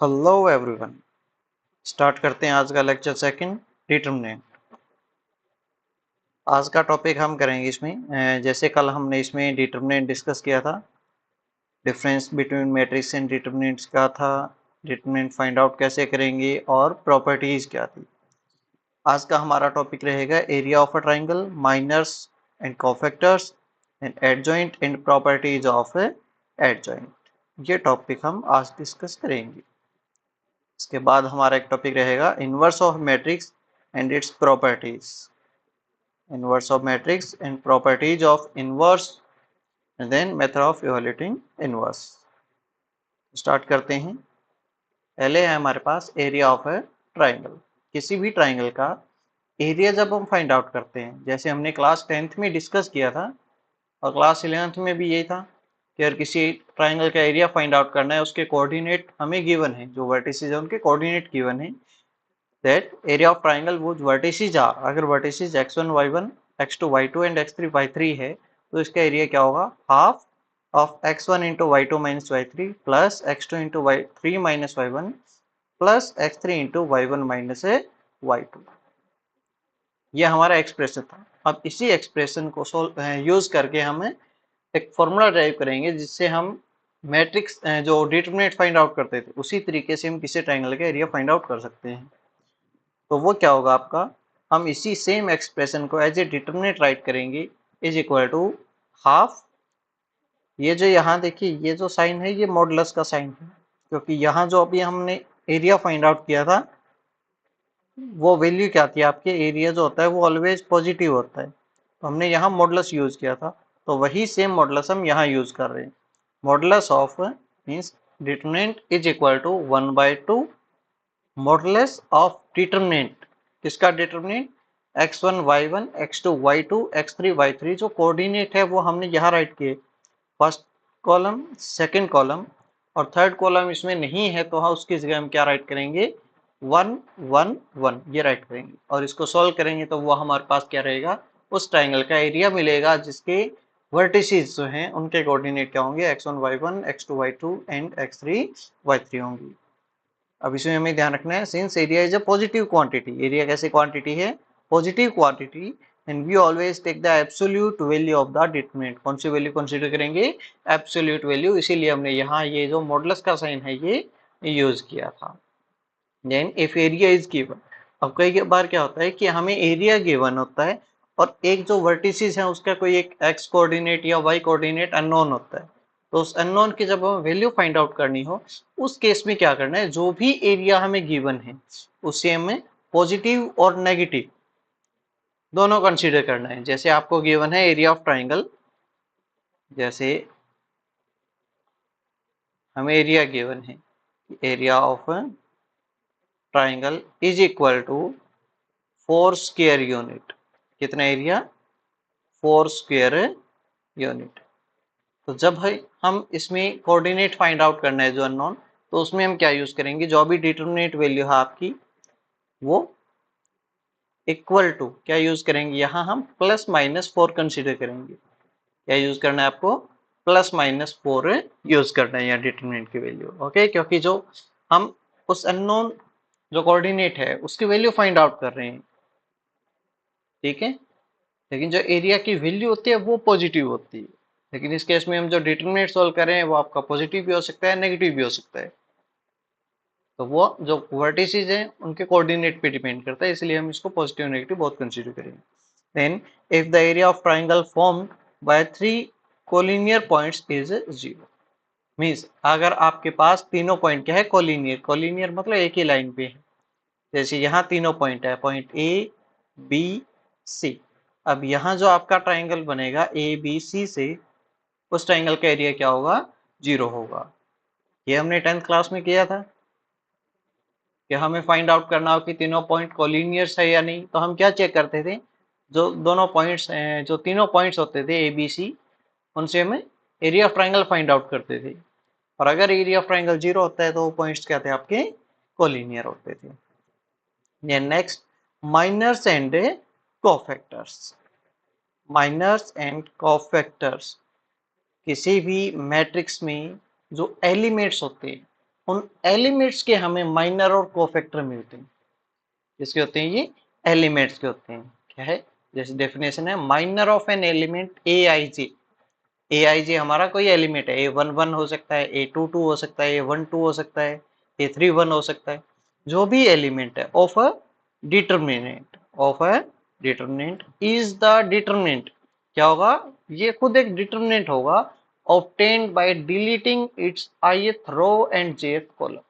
Hello everyone. Start करते हैं आज का लेक्चर सेकंड, डिटरमिनेंट। आज का टॉपिक हम करेंगे इसमें जैसे कल हमने इसमें डिटरमिनेंट डिस्कस किया था, difference between matrix and determinants का था, डिटरमिनेंट फाइंड आउट कैसे करेंगे और प्रॉपर्टीज क्या थी। आज का हमारा टॉपिक रहेगा area of a triangle, minors and cofactors and adjoint and properties of adjoint. ये टॉपिक हम आज डिस्कस करेंगे। इसके बाद हमारा एक टॉपिक रहेगा inverse of matrix and its properties, inverse of matrix and properties of inverse, and then method of evaluating inverse. Start करते हैं। पहले है हमारे पास एरिया ऑफ ए ट्राइंगल। किसी भी ट्राइंगल का एरिया जब हम फाइंड आउट करते हैं, जैसे हमने क्लास 10th में डिस्कस किया था और क्लास 11th में भी यही था कि अगर किसी ट्राइंगल का एरिया फाइंड आउट करना है, उसके कोऑर्डिनेट हमें गिवन है, जो वर्टिसेस है उनके कोऑर्डिनेट गिवन है, that area of triangle whose vertices are, अगर vertices x1 y1 x2 y2 and x3 y3 है तो इसका एरिया क्या होगा, half of x1 into y2 minus y3 plus x2 into y3 minus y1 plus x3 into y1 minus y2। ये हमारा expression था। अब इसी एक्सप्रेशन को यूज करके हम एक फॉर्मूला ड्राइव करेंगे जिससे हम मैट्रिक्स जो डिटरमिनेंट फाइंड आउट करते थे उसी तरीके से हम किसी ट्राइंगल का एरिया फाइंड आउट कर सकते हैं। तो वो क्या होगा आपका, हम इसी सेम एक्सप्रेशन को एज ए डिटरमिनेंट राइट करेंगे, इज इक्वल टू हाफ, ये जो यहाँ देखिए ये जो साइन है ये मॉडुलस का साइन है, क्योंकि यहाँ जो अभी हमने एरिया फाइंड आउट किया था वो वैल्यू क्या थी, आपके एरिया जो होता है वो ऑलवेज पॉजिटिव होता है, तो हमने यहाँ मॉडुलस यूज किया था, तो वही सेम मॉडुलस हम यहाँ यूज कर रहे हैं। Modulus of means determinant is equal to 1/2 modulus of determinant, किसका determinant, x1 y1 x2 y2 x3 y3, जो कोऑर्डिनेट है वो हमने यहाँ राइट किए, फर्स्ट कॉलम सेकंड कॉलम और थर्ड कॉलम इसमें नहीं है तो हाँ उसकी जगह हम क्या राइट करेंगे, 1 1 1 ये राइट करेंगे और इसको सॉल्व करेंगे तो वो हमारे पास क्या रहेगा, उस ट्राइंगल का एरिया मिलेगा जिसके वर्टिसेस जो हैं उनके कोऑर्डिनेट क्या होंगे, x1 y1 x2 y2 and x3 y3 होंगी। अब इसमें हमें ध्यान रखना है, since area is a positive quantity, area कैसे क्वांटिटी है, positive quantity, and we always take the absolute value of the determinant. कौन सी वैल्यू कंसीडर करेंगे, एब्सोल्यूट वैल्यू, इसीलिए हमने यहाँ ये जो मॉडुलस का साइन है ये यूज किया था। Then if area is given, अब कई बार क्या होता है कि हमें एरिया गिवन होता है और एक जो वर्टिसेस है उसका कोई एक एक्स कोऑर्डिनेट या वाई कोऑर्डिनेट अननोन होता है, तो उस अननोन की जब हमें वैल्यू फाइंड आउट करनी हो उस केस में क्या करना है, जो भी एरिया हमें गिवन है उसे हमें पॉजिटिव और नेगेटिव दोनों कंसीडर करना है। जैसे आपको गिवन है एरिया ऑफ ट्राइंगल, जैसे हमें एरिया गिवन है, area of triangle is equal to 4 square unit, कितना एरिया, 4 स्क्वायर यूनिट। तो जब हम इसमें कोऑर्डिनेट फाइंड आउट करना है जो अननोन, तो उसमें हम क्या यूज करेंगे, जो भी डिटरमिनेट वैल्यू है आपकी वो इक्वल टू क्या यूज करेंगे, यहाँ हम +-4 कंसीडर करेंगे। क्या यूज करना है आपको, +-4 यूज करना है यहाँ डिटरमिनेंट की वैल्यू, ओके, क्योंकि जो हम उस अननोन जो कोऑर्डिनेट है उसकी वैल्यू फाइंड आउट कर रहे हैं, ठीक है, लेकिन जो एरिया की वैल्यू होती है वो पॉजिटिव होती है, लेकिन इस केस में हम जो डिटरमिनेंट सॉल्व कर रहे हैं वो आपका पॉजिटिव भी हो सकता है नेगेटिव भी हो सकता है, तो वो जो वर्टिसेस हैं उनके कोऑर्डिनेट पे डिपेंड करता है, इसलिए हम इसको पॉजिटिव नेगेटिव बहुत कंसीडर करेंगे। Then if the area of triangle formed by 3 collinear points is 0, means अगर आपके पास तीनों पॉइंट क्या है, कोलिनियर, कोलिनियर मतलब एक ही लाइन पे है, जैसे यहाँ तीनों पॉइंट है, पॉइंट ए बी सी, अब यहाँ जो आपका ट्राइंगल बनेगा ए बी सी से, उस ट्राइंगल का एरिया क्या होगा, 0 होगा। ये हमने 10th क्लास में किया था कि हमें फाइंड आउट करना हो कि तीनों पॉइंट कोलिनियर्स है या नहीं, तो हम क्या चेक करते थे, जो दोनों पॉइंट्स जो तीनों पॉइंट्स होते थे ए बी सी, उनसे हमें area of triangle find out करते थे, और अगर एरिया ऑफ ट्राइंगल 0 होता है तो वो पॉइंट्स क्या थे आपके, कोलिनियर होते थे। Next, minors and cofactors, minors and cofactors, किसी भी मैट्रिक्स में जो एलिमेंट्स होते हैं उन एलिमेंट्स के हमें माइनर और कोफैक्टर मिलते हैं। किसके होते हैं ये? एलिमेंट्स के होते हैं। क्या है? जैसे डेफिनेशन है, minor of an element A I J. A I जे हमारा कोई एलिमेंट है, A11 हो सकता है, A22 हो सकता है, A12 हो सकता है, A31 हो सकता है, जो भी एलिमेंट है of a determinant is the determinant. क्या होगा? ये खुद एक डिटरमिनेंट होगा, obtained by deleting its ith row and jth column.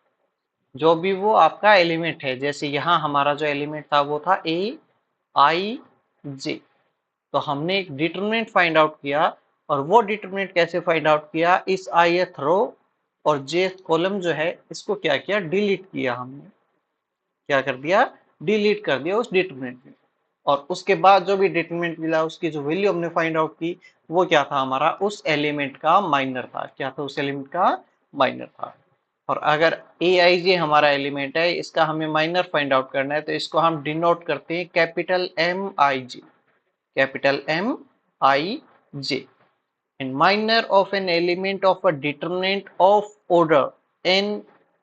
जो भी वो आपका एलिमेंट है, जैसे यहाँ हमारा जो एलिमेंट था वो था Aij, तो हमने एक डिटरमिनेंट फाइंड आउट किया, और वो डिटरमिनेंट कैसे फाइंड आउट किया? इस ith रो और jth कॉलम जो है इसको क्या किया? डिलीट किया हमने। क्या कर दिया? डिलीट कर दिया उस डिटरमिनेंट में। और उसके बाद जो भी डिटरमिनेंट मिला उसकी जो वैल्यू हमने फाइंड आउट की, वो क्या था? हमारा उस एलिमेंट का माइनर था। क्या था? उस एलिमेंट का माइनर था। और अगर ए आई जे हमारा एलिमेंट है, इसका हमें माइनर फाइंड आउट करना है, तो इसको हम डिनोट करते हैं capital M I J. Capital M I J. and minor of an element of a determinant of order n,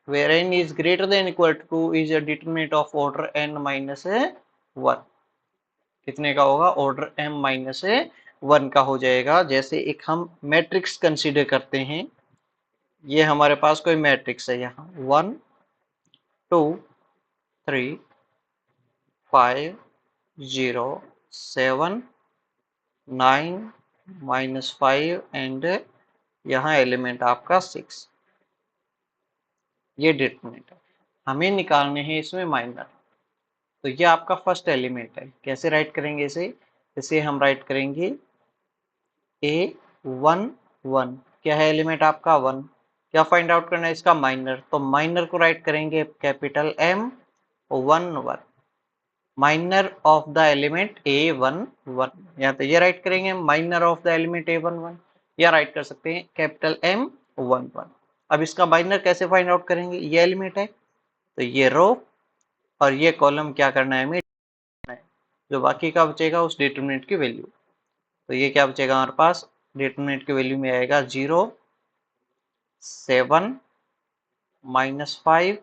where n is greater than equal to 2 is a determinant of order n minus 1। कितने का होगा? Order m minus 1 का हो जाएगा। जैसे एक हम matrix consider करते हैं, ये हमारे पास कोई मैट्रिक्स है, यहाँ 1 2 3 5 0 7 9 -5 एंड यहाँ एलिमेंट आपका 6। ये डिटरमिनेंट है, हमें निकालने हैं इसमें माइनर। तो ये आपका फर्स्ट एलिमेंट है। कैसे राइट करेंगे इसे? इसे हम राइट करेंगे A11। क्या है एलिमेंट आपका? 1। क्या फाइंड आउट करना है? इसका माइनर। तो माइनर को राइट करेंगे capital M11, minor of the element A11। या तो ये राइट करेंगे minor of the element A11, या राइट कर सकते हैं कैपिटल M11। अब इसका माइनर कैसे फाइंड आउट करेंगे? ये एलिमेंट है तो ये रो और ये कॉलम क्या करना है हमें? जो बाकी का बचेगा उस डिटरमिनेंट की वैल्यू। तो ये क्या बचेगा हमारे पास? डिटरमिनेंट की वैल्यू में आएगा 0 7 -5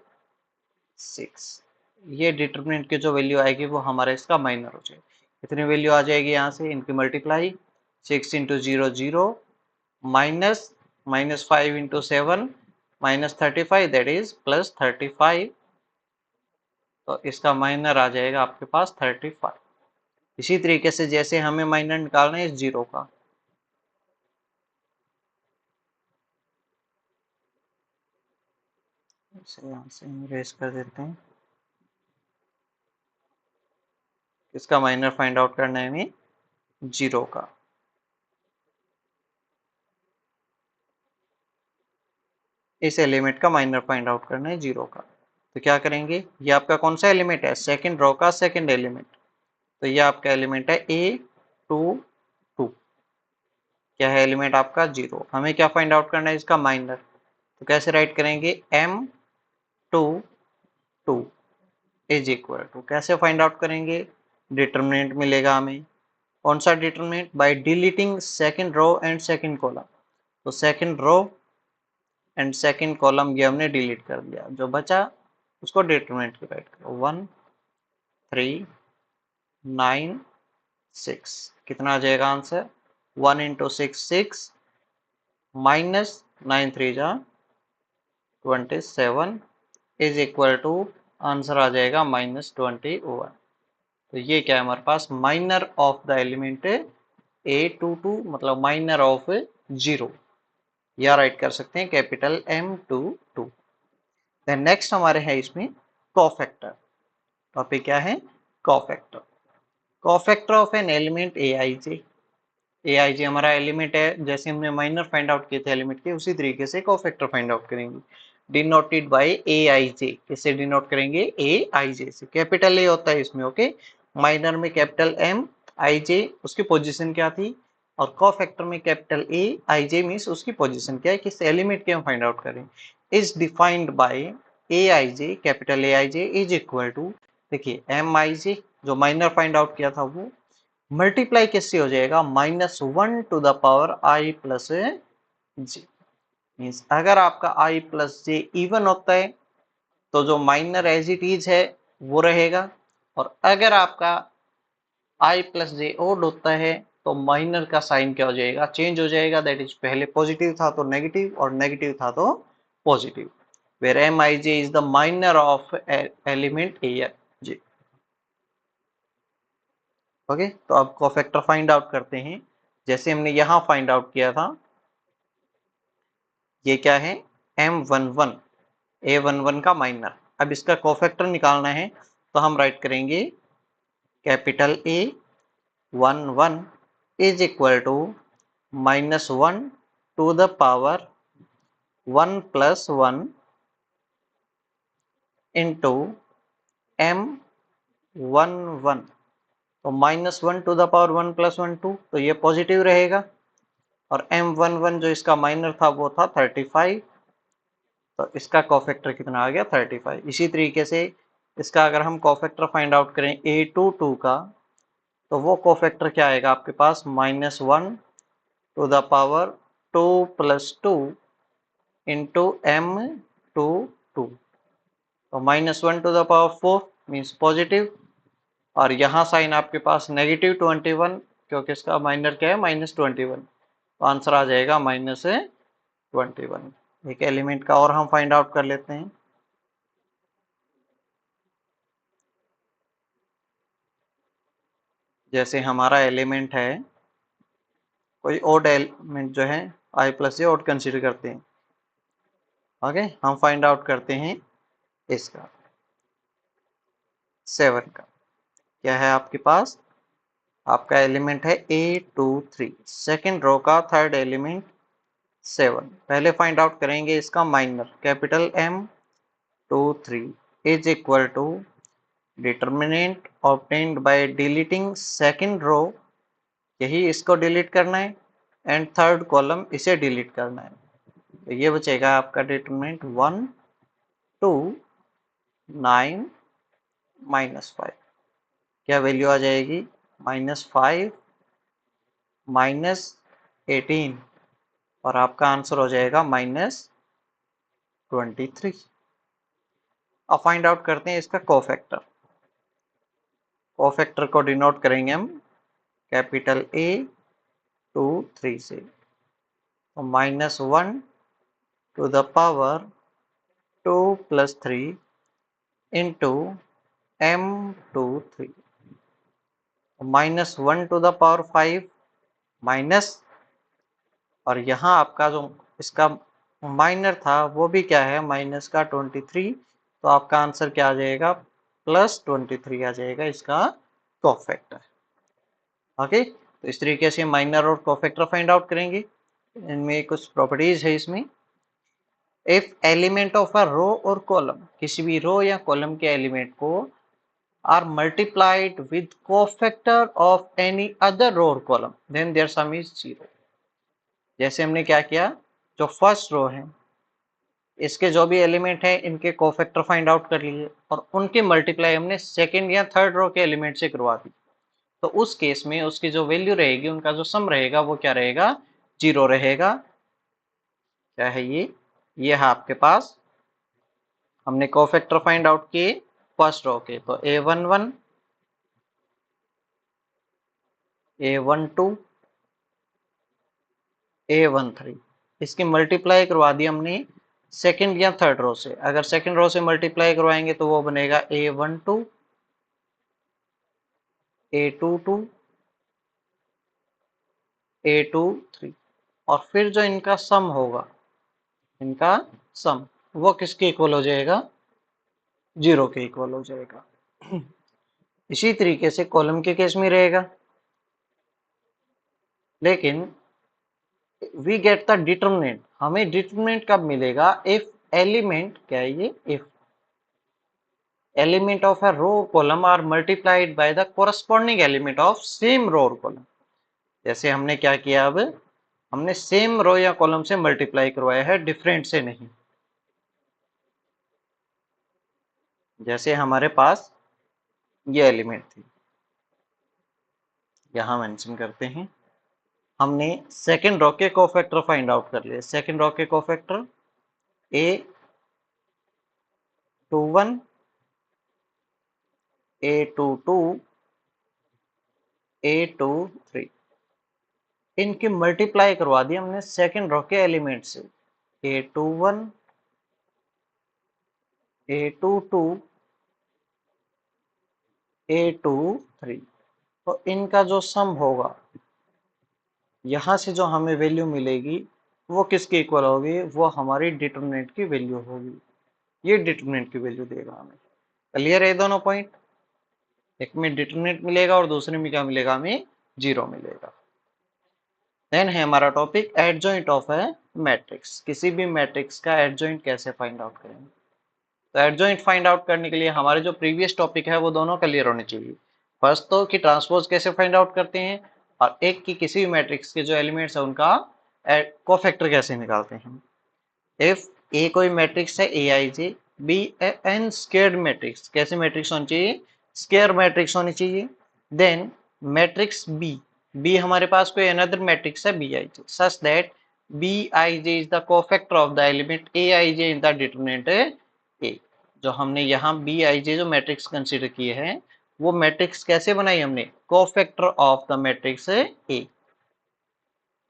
6। ये डिटरमिनेंट की जो वैल्यू आएगी वो हमारा इसका माइनर हो जाएगा। कितनी वैल्यू आ जाएगी यहाँ से? इनकी मल्टीप्लाई 6 × 0 0 माइनस -5 × 7 -35, दैट इज +35। तो इसका माइनर आ जाएगा आपके पास 35। इसी तरीके से जैसे हमें माइनर निकालना है इस 0 का, इसे यहाँ से इरेज कर देते हैं। इसका माइनर फाइंड आउट करना है हमें 0 का। इस एलिमेंट का माइनर फाइंड आउट करना है 0 का। तो क्या करेंगे? ये आपका कौन सा एलिमेंट है? सेकंड रो का सेकंड एलिमेंट। तो ये आपका एलिमेंट है A22। क्या है एलिमेंट आपका? 0। हमें क्या फाइंड आउट करना है? इसका माइनर। तो कैसे राइट करेंगे? M22 इज इक्वल टू, कैसे फाइंड आउट करेंगे? डिटरमिनेंट मिलेगा हमें। कौन सा determinant? By deleting second row and second column. तो second row and second column ये हमने डिलीट कर दिया, जो बचा उसको डिटरमिनेंट की राइट करो। 1 3 9 6। कितना आ जाएगा आंसर? 1 × 6 6 माइनस 9 3 जा 27 इज इक्वल टू, आंसर आ जाएगा -21। तो ये क्या है हमारे पास? Minor of the element A22, मतलब माइनर ऑफ 0, या राइट कर सकते हैं कैपिटल M22। देन नेक्स्ट हमारे है इसमें कोफैक्टर। टॉपिक क्या है? Cofactor. Cofactor of an element Aij हमारा एलिमेंट है। जैसे हमने माइनर फाइंड आउट किए थे एलिमेंट के, उसी तरीके से कोफैक्टर फाइंड आउट करेंगे। Denoted by Aij। किससे डिनोट करेंगे? Aij से। कैपिटल ए होता है इसमें, ओके। माइनर में कैपिटल M Ij, उसकी पोजीशन क्या थी, और कोफैक्टर में कैपिटल A Ij मीन्स उसकी पोजीशन क्या है, किस एलिमेंट के हम फाइंड आउट करें। Is defined by Aij, capital Aij is equal to, देखिए Mij जो माइनर फाइंड आउट किया था वो मल्टीप्लाई किससे हो जाएगा? -1 to the power I + j। Means अगर आपका i प्लस जे इवन होता है तो जो माइनर एज इट इज है वो रहेगा, और अगर आपका i प्लस जे ओड होता है तो माइनर का साइन क्या हो जाएगा, चेंज हो जाएगा। दैट इज पहले पॉजिटिव था तो नेगेटिव, और नेगेटिव था तो positive. Where M I J is the minor of element A J. Okay, तो अब कोफैक्टर फाइंड आउट करते हैं। जैसे हमने यहाँ फाइंड आउट किया था, ये क्या है, M11 A11 का माइनर। अब इसका कोफैक्टर निकालना है तो हम राइट करेंगे capital A11 is equal to -1 to the power 1 plus 1 into M11। तो -1 टू द पावर 1 प्लस 1 2, तो ये पॉजिटिव रहेगा, और M11 जो इसका माइनर था वो था 35, तो इसका कोफैक्टर कितना आ गया 35। इसी तरीके से इसका अगर हम कोफैक्टर फाइंड आउट करें A22 का, तो वो कोफैक्टर क्या आएगा आपके पास, -1 to the power 2 plus 2 into M22। तो -1 to the power 4 means positive, और यहाँ साइन आपके पास -21, क्योंकि इसका माइनर क्या है -21, तो आंसर आ जाएगा -21। एक एलिमेंट का और हम फाइंड आउट कर लेते हैं। जैसे हमारा एलिमेंट है, कोई ओड एलिमेंट जो है i प्लस से ओड कंसिडर करते हैं। ओके, हम फाइंड आउट करते हैं इसका 7 का। क्या है आपके पास, आपका एलिमेंट है A23, सेकेंड रो का थर्ड एलिमेंट 7। पहले फाइंड आउट करेंगे इसका minor, capital M23 is equal to determinant obtained by deleting second row, यही इसको डिलीट करना है, एंड थर्ड कॉलम इसे डिलीट करना है। तो ये बचेगा आपका डिटर्मिनेंट 1 2 9 -5। क्या वैल्यू आ जाएगी, -5 -18, और आपका आंसर हो जाएगा -23। अब फाइंड आउट करते हैं इसका कोफैक्टर। कोफैक्टर को डिनोट करेंगे हम कैपिटल A23 से, तो -1 to the power 2 plus 3 into M23, -1 to the power 5 minus, और यहाँ आपका जो इसका माइनर था वो भी क्या है, माइनस का 23, तो आपका आंसर क्या आ जाएगा, +23 आ जाएगा इसका कोफैक्टर। ओके, तो इस तरीके से माइनर और कोफैक्टर फाइंड आउट करेंगे। इनमें कुछ प्रॉपर्टीज है इसमें। इफ एलिमेंट ऑफ अ रो और कॉलम, किसी भी रो या कॉलम के एलिमेंट को are multiplied with cofactor of any other row or column, then their sum is 0। जैसे हमने क्या किया, जो फर्स्ट रो है इसके जो भी एलिमेंट है इनके कोफैक्टर फाइंड आउट कर लिए, और उनके मल्टीप्लाई हमने सेकंड या थर्ड रो के एलिमेंट से करवा दी। तो उस केस में उसकी जो वैल्यू रहेगी, उनका जो सम रहेगा वो क्या रहेगा, 0 रहेगा। क्या है ये है आपके पास, हमने कोफैक्टर फाइंड आउट किए फर्स्ट रो के, तो A11 A12 A13, इसकी मल्टीप्लाई करवा दी हमने सेकंड या थर्ड रो से। अगर सेकंड रो से मल्टीप्लाई करवाएंगे तो वो बनेगा A12 A22 A23, और फिर जो इनका सम होगा, इनका सम वो किसके इक्वल हो जाएगा, 0 के इक्वल हो जाएगा। इसी तरीके से कॉलम के केस में रहेगा, लेकिन वी गेट द डिटर्मिनेंट, हमें डिटर्मिनेंट कब मिलेगा, इफ एलिमेंट, क्या है ये, if element of a row or column are multiplied by the corresponding element of same row or column। जैसे हमने क्या किया, अब हमने सेम रो या कॉलम से मल्टीप्लाई करवाया है, डिफरेंट से नहीं। जैसे हमारे पास ये एलिमेंट थी, यहां मेंशन करते हैं, हमने सेकेंड रो के कोफैक्टर फाइंड आउट कर लिए। सेकेंड रो के कोफैक्टर A21, A22, A23, इनकी मल्टीप्लाई करवा दी हमने सेकेंड रो के एलिमेंट से। A21, A22, A23, तो इनका जो सम होगा, यहाँ से जो हमें वैल्यू मिलेगी वो किसके इक्वल होगी? वो हमारी डिटरमिनेंट की वैल्यू होगी। ये डिटरमिनेंट की वैल्यू देगा हमें। क्लियर है दोनों पॉइंट? एक में डिटरमिनेंट मिलेगा और दूसरे में क्या मिलेगा? हमें 0 मिलेगा। देन है हमारा topic adjoint of A matrix. किसी भी मैट्रिक्स का एडजॉइंट कैसे फाइंड आउट करेंगे? तो एडजॉइंट फाइंड आउट करने के लिए हमारे जो प्रीवियस टॉपिक है वो दोनों क्लियर होने चाहिए। फर्स्ट तो कि ट्रांसपोज कैसे फाइंड आउट करते हैं, और एक कि किसी भी मैट्रिक्स के जो एलिमेंट्स है उनका कोफैक्टर कैसे निकालते हैं। इफ ए कोई मैट्रिक्स है ए I J, B N squared matrix, कैसे मैट्रिक्स होनी चाहिए? स्क्वायर मैट्रिक्स होनी चाहिए। देन मैट्रिक्स बी, बी हमारे पास कोई अनदर मैट्रिक्स है B I J, such that B I J is the cofactor of the element A I J in the determinant A. जो हमने यहाँ बी आई जे जो मैट्रिक्स कंसीडर किए हैं वो मैट्रिक्स कैसे बनाई हमने? Cofactor of the matrix A.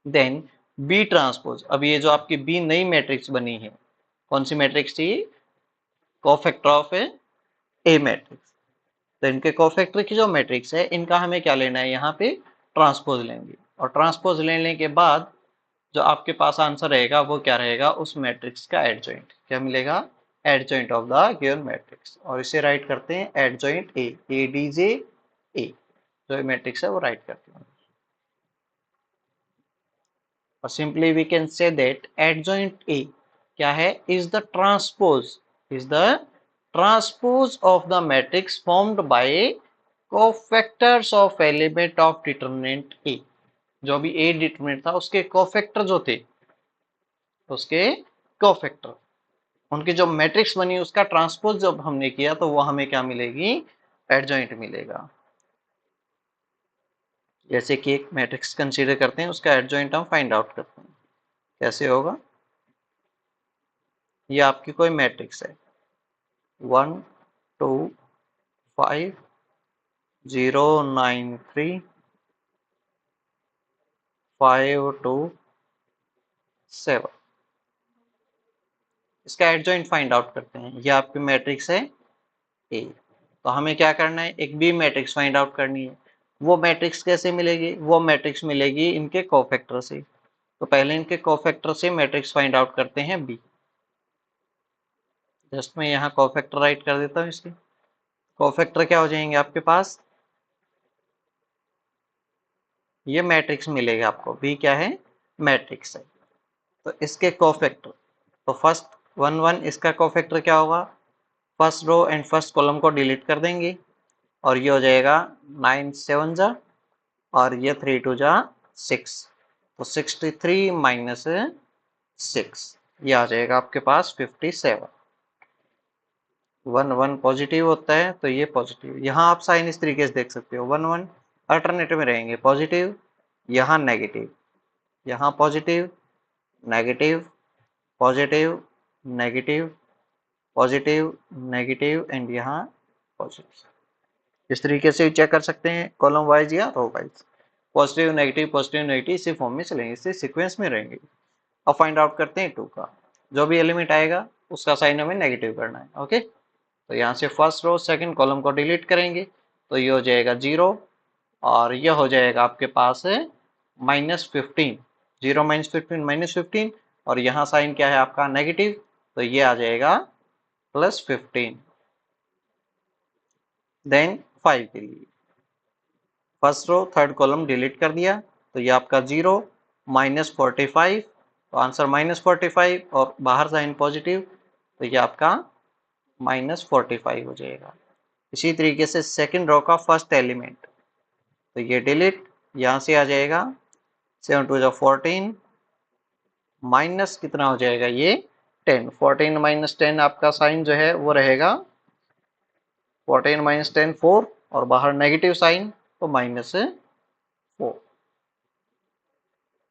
Then B transpose, अब ये जो आपकी बी नई मैट्रिक्स बनी है, कौन सी मैट्रिक्स थी? Cofactor of A matrix. तो इनके कोफैक्टर की जो मैट्रिक्स है इनका हमें क्या लेना है? यहाँ पे ट्रांसपोज लेंगे, और ट्रांसपोज लेने के बाद जो आपके पास आंसर रहेगा वो क्या रहेगा? उस मैट्रिक्स का एडजॉइंट क्या मिलेगा? Adjoint of the given matrix. और इसे राइट करते हैं एडजॉइंट ए डी जे ए, जो मैट्रिक्स है वो राइट करते हैं। और simply we can say that adjoint A क्या है? Is the transpose, is the transpose of the matrix formed by cofactors of element of determinant A. जो भी ए डिटरमिनेंट था उसके कोफैक्टर जो थे, उसके कोफैक्टर, उनकी जो मैट्रिक्स बनी उसका ट्रांसपोज जब हमने किया तो वो हमें क्या मिलेगी? एडजॉइंट मिलेगा। जैसे कि एक मैट्रिक्स कंसीडर करते हैं, उसका एडजॉइंट हम फाइंड आउट करते हैं। कैसे होगा? ये आपकी कोई मैट्रिक्स है 1 2 5 0 9 3 5 2 7। इसका एडजॉइंट फाइंड आउट करते हैं। ये आपकी मैट्रिक्स है ए। तो हमें क्या करना है? एक बी मैट्रिक्स फाइंड आउट करनी है। वो मैट्रिक्स कैसे मिलेगी? वो मैट्रिक्स मिलेगी इनके कोफैक्टर से। तो पहले इनके कोफैक्टर से मैट्रिक्स फाइंड आउट करते हैं बी। जस्ट मैं यहाँ कोफैक्टर राइट कर देता हूँ। इसके कोफैक्टर क्या हो जाएंगे आपके पास? ये मैट्रिक्स मिलेगा आपको, बी क्या है? मैट्रिक्स है। तो इसके कोफैक्टर, तो फर्स्ट 1 1 इसका कोफैक्टर क्या होगा? First row and first column को डिलीट कर देंगे और ये हो जाएगा 9 7 जा, और ये 3 2 जा 6, तो 63 माइनस 6, ये आ जाएगा आपके पास 57। 1 1 पॉजिटिव होता है तो ये पॉजिटिव, यहाँ आप साइन इस तरीके से देख सकते हो 1 1 अल्टरनेटिव में रहेंगे, पॉजिटिव, यहाँ नेगेटिव, यहाँ positive negative positive negative positive negative and यहाँ पॉजिटिव। इस तरीके से चेक कर सकते हैं कॉलम वाइज या रो वाइज। पॉजिटिव नेगेटिव इसी फॉर्म में चलेंगे, इसी सीक्वेंस में रहेंगे। अब फाइंड आउट करते हैं 2 का। जो भी एलिमेंट आएगा उसका साइन हमें नेगेटिव करना है। ओके, तो यहाँ से फर्स्ट रो सेकंड कॉलम को डिलीट करेंगे तो ये हो जाएगा 0, और ये हो जाएगा आपके पास -15। 0 -15 -15, और यहाँ साइन क्या है आपका? नेगेटिव, तो ये आ जाएगा +15। देन 5 के लिए first row third column delete कर दिया तो ये आपका 0 -45, तो आंसर -45, और बाहर साइन पॉजिटिव तो ये आपका -45 हो जाएगा। इसी तरीके से सेकंड रो का फर्स्ट एलिमेंट, तो ये डिलीट, यहाँ से आ जाएगा 7 2 14, माइनस कितना हो जाएगा? ये 10, 14 - 10 आपका साइन जो है वो रहेगा 14 - 10 4, और बाहर नेगेटिव साइन तो -4।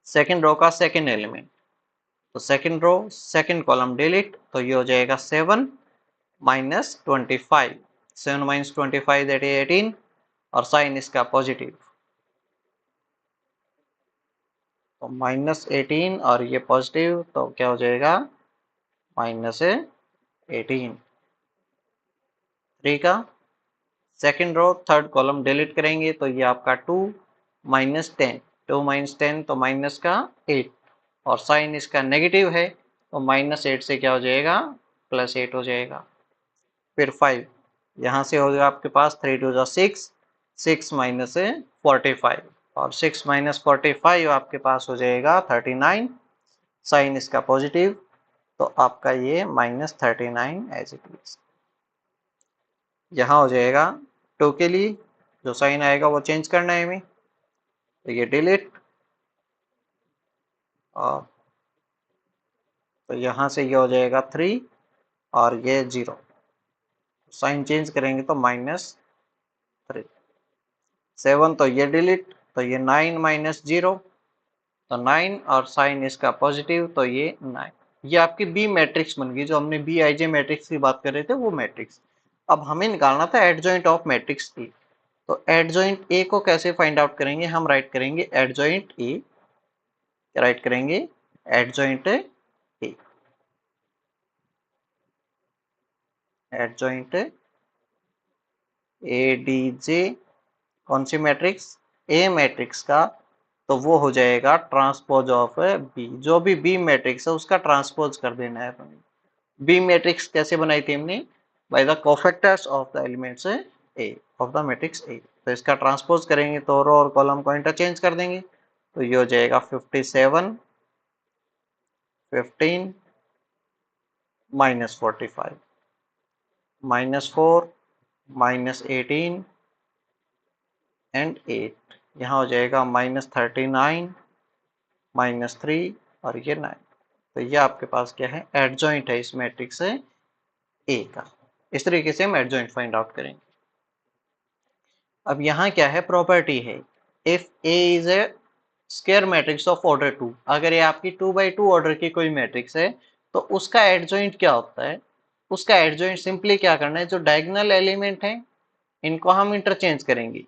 सेकंड रो का सेकंड एलिमेंट, तो second row second column delete, तो ये हो जाएगा 7 माइनस 25, 7 माइनस 25 दैट इज 18, और साइन इसका पॉजिटिव, तो माइनस 18 और ये पॉजिटिव, तो क्या हो जाएगा माइनस 18। 3 का second row third column delete करेंगे, तो ये आपका 2 माइनस 10, 2 माइनस 10 तो माइनस का 8, और साइन इसका नेगेटिव है, तो माइनस 8 से क्या हो जाएगा प्लस 8 हो जाएगा। फिर 5 यहाँ से हो जाएगा आपके पास 3 टू जा 6, 6 माइनस 45, और 6 माइनस 45 आपके पास हो जाएगा 39, साइन इसका पॉजिटिव, तो आपका ये माइनस 39 एज इट इज। यहाँ हो जाएगा 2 के लिए जो साइन आएगा वो चेंज करना है हमें, तो ये डिलीट, और तो यहाँ से ये हो जाएगा 3 और ये 0, साइन चेंज करेंगे तो माइनस 3। 7 तो ये डिलीट, तो ये 9 माइनस 0, तो 9, और साइन इसका पॉजिटिव, तो ये 9। ये आपकी बी मैट्रिक्स बन गई, जो हमने बी आई जे मैट्रिक्स की बात कर रहे थे वो मैट्रिक्स। अब हमें निकालना था एडजॉइंट ऑफ मैट्रिक्स ए, तो एडजॉइंट ए को कैसे फाइंड आउट करेंगे, हम राइट करेंगे एडजॉइंट ए, राइट करेंगे adjoint A, adjoint A D J, कौन सी मैट्रिक्स ए मैट्रिक्स का, तो वो हो जाएगा ट्रांसपोज ऑफ बी, जो भी बी मैट्रिक्स है उसका ट्रांसपोज कर देना है हमें। बी मैट्रिक्स कैसे बनाई थी हमने, by the cofactors of the elements A of the matrix ए, तो इसका ट्रांसपोज करेंगे तो रो और कॉलम को इंटरचेंज कर देंगे, तो ये हो जाएगा 57 15 माइनस 45 माइनस 4 माइनस 18 एंड 8, यहाँ हो जाएगा माइनस 39 माइनस 3 और ये 9, तो ये आपके पास क्या है एडजॉइंट है इस मैट्रिक्स से ए का। इस तरीके से हम एडजॉइंट फाइंड आउट करेंगे। अब यहाँ क्या है प्रॉपर्टी है, if A is A square matrix of order 2, अगर ये आपकी 2 by 2 ऑर्डर की कोई मैट्रिक्स है तो उसका एडजॉइंट क्या होता है, उसका एडजॉइंट सिंपली क्या करना है, जो डायगोनल एलिमेंट है इनको हम इंटरचेंज करेंगे,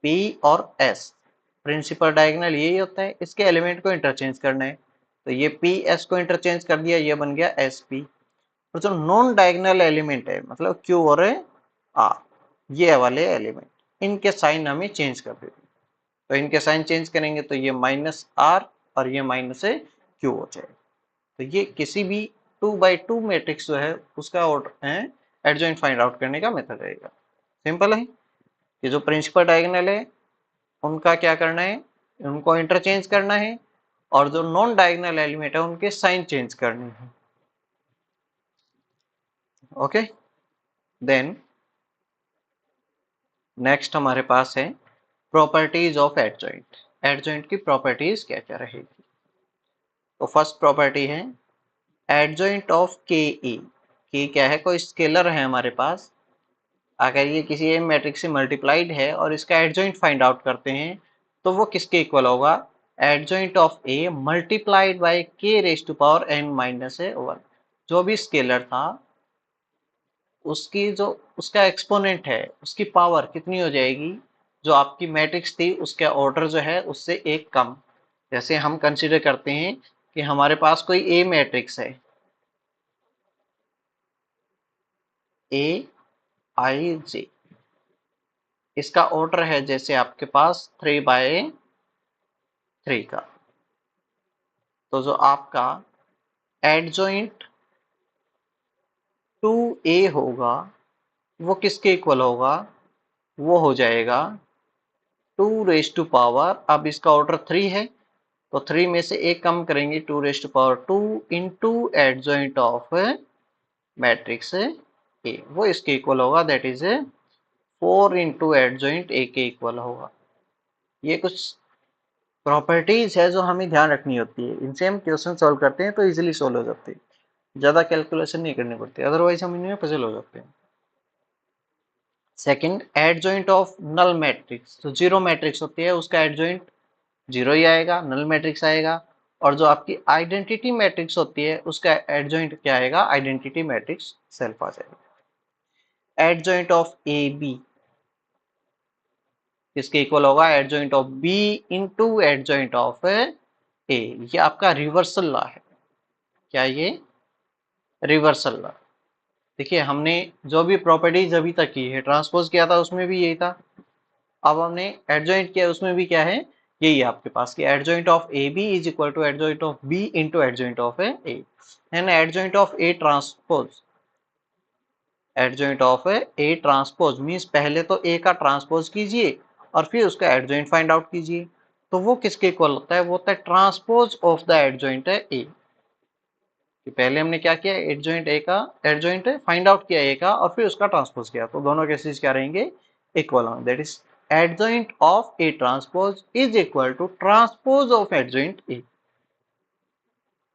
P और S, प्रिंसिपल डायगोनल यही होता है, इसके एलिमेंट को इंटरचेंज करना है, तो ये P S को इंटरचेंज कर दिया, ये बन गया SP। और जो नॉन डायगोनल एलिमेंट है मतलब Q और R, ये वाले एलिमेंट, इनके साइन हमें चेंज कर देते, तो इनके साइन चेंज करेंगे तो ये माइनस आर और ये माइनस क्यू हो जाएगा। तो ये किसी भी 2 by 2 मैट्रिक्स जो है उसका ऑर्डर एडजॉइंट फाइंड आउट करने का मेथड रहेगा। सिंपल है, ये जो प्रिंसिपल डायगोनल है उनका क्या करना है, उनको इंटरचेंज करना है, और जो नॉन डायगोनल एलिमेंट है उनके साइन चेंज करने हैं। ओके, देन नेक्स्ट हमारे पास है प्रॉपर्टीज ऑफ एडजॉइंट। एडजॉइंट की प्रॉपर्टीज क्या क्या रहेगी, तो फर्स्ट प्रॉपर्टी है एडजॉइंट ऑफ के ई। के क्या है, कोई स्केलर है हमारे पास, अगर ये किसी ए मैट्रिक्स से मल्टीप्लाइड है और इसका एडजॉइंट फाइंड आउट करते हैं तो वो किसके इक्वल होगा, adjoint of A multiplied by के raise to power n minus 1। जो भी स्केलर था उसकी जो उसका एक्सपोनेंट है उसकी पावर कितनी हो जाएगी, जो आपकी मैट्रिक्स थी उसका ऑर्डर जो है उससे एक कम। जैसे हम कंसिडर करते हैं कि हमारे पास कोई ए मैट्रिक्स है, ए आई जे, इसका ऑर्डर है जैसे आपके पास 3 by 3 का, तो जो आपका एडजॉइंट 2a होगा वो किसके इक्वल होगा, वो हो जाएगा 2 रेज टू पावर, अब इसका ऑर्डर 3 है तो 3 में से एक कम करेंगे 2 raise to power 2 into adjoint of matrix A, वो इसके इक्वल होगा, that is 4 into adjoint A के इक्वल होगा। ये कुछ प्रॉपर्टीज है जो हमें ध्यान रखनी होती है, इनसे हम क्वेश्चन सॉल्व करते हैं तो इजीली सॉल्व हो जाते हैं, ज़्यादा कैलकुलेशन नहीं करनी पड़ती, अदरवाइज हम इनमें पजल हो जाते हैं। Second, adjoint of null matrix, तो जीरो मैट्रिक्स होती है उसका एडजॉइंट जीरो ही आएगा, नल मैट्रिक्स आएगा। और जो आपकी आइडेंटिटी मैट्रिक्स होती है उसका एडजॉइंट क्या आएगा, आइडेंटिटी मैट्रिक्स सेल्फ आ जाएगा। एडजॉइंट ऑफ ए बी किसके इक्वल होगा, adjoint of B into adjoint of A. ये आपका रिवर्सल लॉ है। क्या ये रिवर्सल लॉ। देखिए हमने जो भी प्रॉपर्टीज अभी तक की है, ट्रांसपोज किया था उसमें भी यही था, अब हमने एडजॉइंट किया उसमें भी क्या है, यही है आपके पास कि adjoint of A B is equal to adjoint of B into adjoint of A and adjoint of A transpose. Adjoint of A transpose means पहले तो ए का ट्रांसपोज कीजिए और फिर उसका एडजॉइंट फाइंड आउट कीजिए। तो वो किसके इक्वल होता है, वो होता है ट्रांसपोज ऑफ द एडजॉइंट है ए। कि पहले हमने क्या किया, एडजॉइंट ए का एडजॉइंट फाइंड आउट किया ए का और फिर उसका ट्रांसपोज किया, तो दोनों केसेस क्या रहेंगे, इक्वल होंगे। That is adjoint of A transpose is equal to transpose of adjoint A.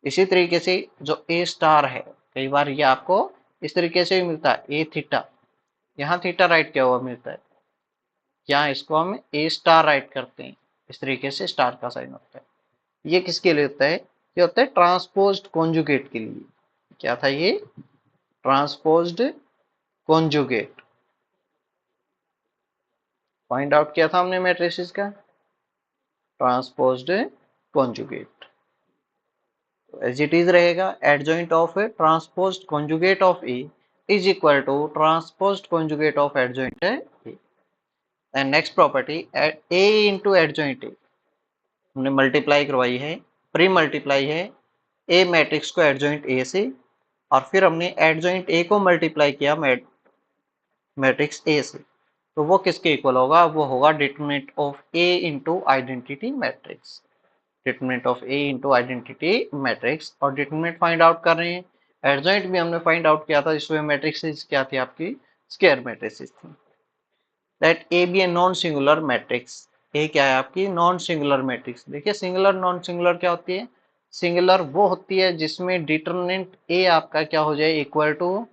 इसी तरीके से जो ए स्टार है, कई बार ये आपको इस तरीके से भी मिलता है, ए थीटा, यहाँ थीटा राइट किया हुआ मिलता है, यहाँ इसको हम ए स्टार राइट करते हैं, इस तरीके से स्टार का साइन होता है। ये किसके लिए होता है, ये होता है ट्रांसपोज्ड कॉन्जुगेट के लिए। क्या था ये, ट्रांसपोज्ड कॉन्जुगेट। फाइंड आउट किया था हमने मैट्रिसेस का, transposed conjugate. As it is रहेगा, adjoint of A transposed conjugate of A is equal to transposed conjugate of adjoint A. And next property, A into adjoint A हमने multiply करवाई है, pre multiply है ए matrix को adjoint A से, और फिर हमने एडजॉइंट ए को मल्टीप्लाई किया मैट्रिक्स ए से, तो वो किसके इक्वल होगा, वो होगा determinant of A into identity matrix. Determinant of A into identity matrix, और डिटरमिनेंट फाइंड आउट कर रहे हैं। एडजॉइंट भी हमने फाइंड आउट किया था, जिसमें मैट्रिक्स क्या थी, आपकी स्क्वायर मैट्रिक्स थी। That A B a non singular matrix. A क्या है, आपकी नॉन सिंगुलर मैट्रिक्स। देखिए सिंगुलर नॉन सिंगुलर क्या होती है, सिंगुलर वो होती है जिसमें डिटरमिनेंट ए आपका क्या हो जाए, इक्वल टू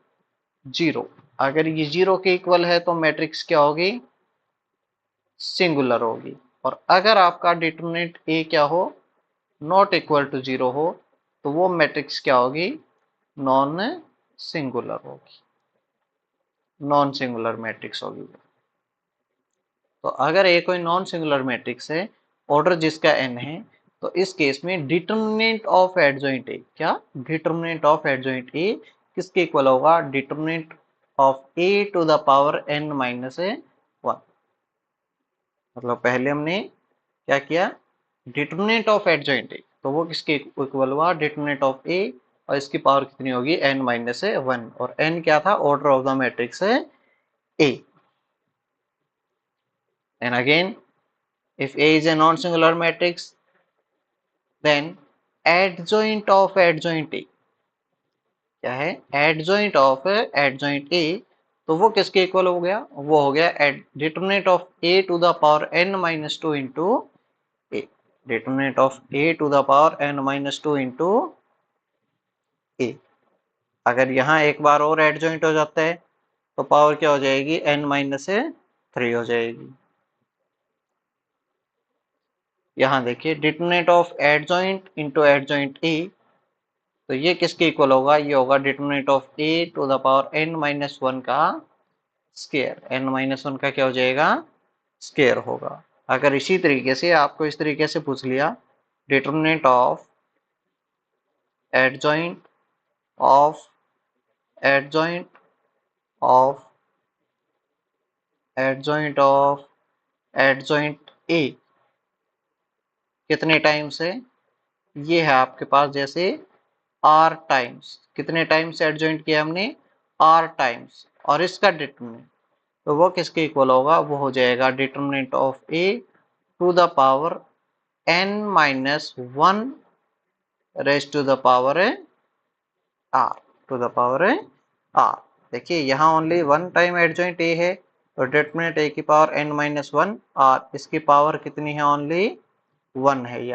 जीरो। अगर ये जीरो के इक्वल है तो मैट्रिक्स क्या होगी, सिंगुलर होगी। और अगर आपका डिटरमिनेंट ए क्या हो, नॉट इक्वल टू जीरो हो, तो वो मैट्रिक्स क्या होगी, नॉन सिंगुलर होगी, नॉन सिंगुलर मैट्रिक्स होगी। तो अगर ए कोई नॉन सिंगुलर मैट्रिक्स है, ऑर्डर जिसका n है, तो इस केस में डिटरमिनेंट ऑफ एडजॉइंट ए, क्या डिटरमिनेंट ऑफ एडजॉइंट ए किसके इक्वल होगा, determinant of A to the power n minus A one. मतलब पहले हमने क्या किया, डिटरमिनेंट ऑफ एडजॉइंट ए, तो वो किसके इक्वल हुआ, डिटरमिनेंट ऑफ ए, और इसकी पावर कितनी होगी, n माइनस ए वन, और n क्या था, ऑर्डर ऑफ द मैट्रिक्स है A. And again, if A is a non-singular matrix, then adjoint of adjoint A क्या है, adjoint of adjoint A, तो वो किसके इक्वल हो गया, वो हो गया determinant of A to the power n minus two into A. Determinant of A to the power n minus two into A. अगर यहाँ एक बार और एडजॉइंट हो जाता है तो पावर क्या हो जाएगी, n माइनस थ्री हो जाएगी। यहाँ देखिए determinant of adjoint into adjoint A, तो ये किसके इक्वल होगा, ये होगा determinant of A to the power n minus one का स्केयर। n माइनस वन का क्या हो जाएगा, स्केयर होगा। अगर इसी तरीके से आपको इस तरीके से पूछ लिया, determinant of adjoint of adjoint of adjoint of adjoint ए कितने टाइम्स है, ये है आपके पास जैसे r टाइम्स, कितने टाइम्स एडजॉइंट किया हमने, r टाइम्स, और इसका डिटरमिनेंट, तो वो किसके इक्वल होगा, वो हो जाएगा determinant of a to the power n minus one raise to the power r, to the power r। देखिए यहाँ only one time adjoint a है, तो डिटरमिनेंट a की power n minus one r, इसकी पावर कितनी है, only one है।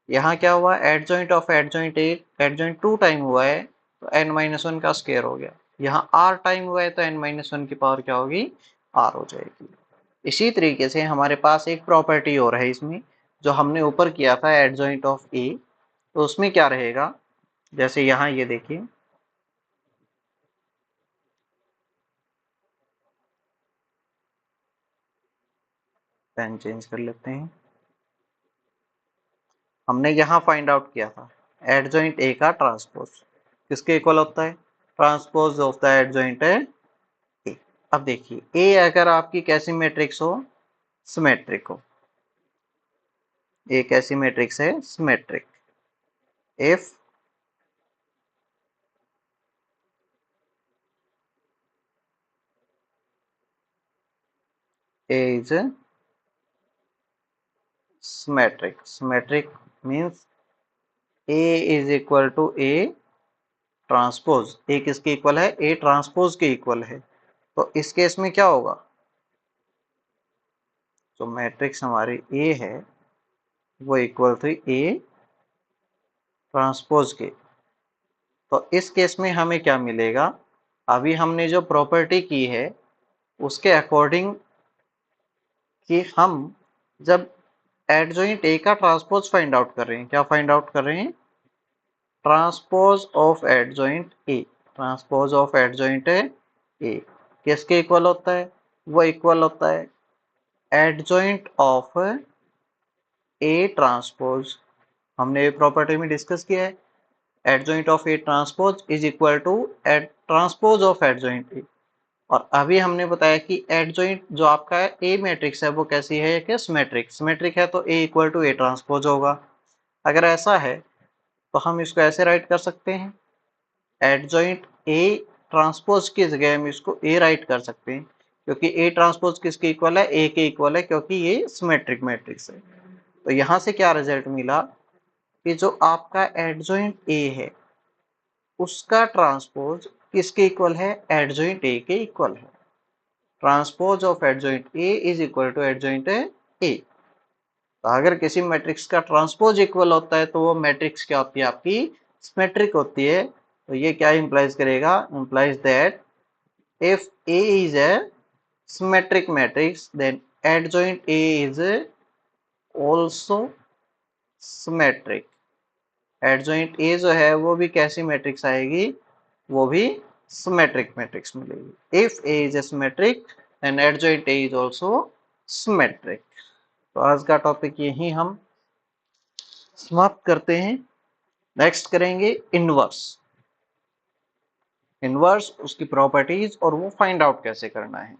यहाँ क्या हुआ, adjoint of adjoint A, adjoint two time हुआ है तो n माइनस वन का स्क्वायर हो गया। यहाँ r टाइम हुआ है तो n माइनस वन की पावर क्या होगी, r हो जाएगी। इसी तरीके से हमारे पास एक प्रॉपर्टी और है इसमें, जो हमने ऊपर किया था एडजॉइंट ऑफ ए, तो उसमें क्या रहेगा, जैसे यहाँ ये देखिए, पेन चेंज कर लेते हैं। हमने यहाँ फाइंड आउट किया था एडजॉइंट ए का ट्रांसपोज किसके इक्वल होता है, ट्रांसपोज ऑफ द एडजॉइंट है ए। अब देखिए ए अगर आपकी कैसी मैट्रिक्स हो, सिमेट्रिक हो, ए कैसी मैट्रिक्स है, symmetric, if A is symmetric, symmetric means A is equal to A transpose, A किसके इक्वल है, ए ट्रांसपोज के इक्वल है। तो इस केस में क्या होगा, जो मैट्रिक्स हमारी ए है वो इक्वल टू ए ट्रांसपोज के। तो इस केस में हमें क्या मिलेगा, अभी हमने जो प्रॉपर्टी की है उसके अकॉर्डिंग कि हम जब एडजॉइंट ए का ट्रांसपोज फाइंड आउट कर रहे हैं, क्या फाइंड आउट कर रहे हैं, transpose of adjoint A, transpose of adjoint ए किसके इक्वल होता है, वो इक्वल होता है एडजॉइंट ऑफ ए ट्रांसपोज। हमने ये प्रॉपर्टी में डिस्कस किया है, adjoint of A transpose is equal to transpose of adjoint A. और अभी हमने बताया कि एडजॉइंट जो आपका ए मैट्रिक्स है वो कैसी है, कि सिमेट्रिक, सिमेट्रिक है तो ए इक्वल टू ए ट्रांसपोज होगा। अगर ऐसा है तो हम इसको ऐसे राइट कर सकते हैं, एडजॉइंट ए ट्रांसपोज की जगह हम इसको ए राइट कर सकते हैं, क्योंकि ए ट्रांसपोज किसके इक्वल है, ए के इक्वल है, क्योंकि ये सिमेट्रिक मैट्रिक्स है। तो यहाँ से क्या रिजल्ट मिला कि जो आपका एडजॉइंट ए है उसका ट्रांसपोज किसके इक्वल है, एडजॉइंट ए के इक्वल है। Transpose of adjoint A is equal to adjoint A. तो अगर किसी मैट्रिक्स का ट्रांसपोज इक्वल होता है तो वो मैट्रिक्स क्या होती है, आपकी सिमेट्रिक होती है। तो ये क्या इंप्लाइज करेगा, implies that if A is a symmetric matrix then adjoint A is also symmetric. Adjoint A जो है वो भी कैसी मैट्रिक्स आएगी, वो भी सिमेट्रिक मैट्रिक्स मिलेगी। If A is a symmetric then adjoint A is also symmetric. तो आज का टॉपिक यही हम समाप्त करते हैं। नेक्स्ट करेंगे इनवर्स, इनवर्स उसकी प्रॉपर्टीज और वो फाइंड आउट कैसे करना है।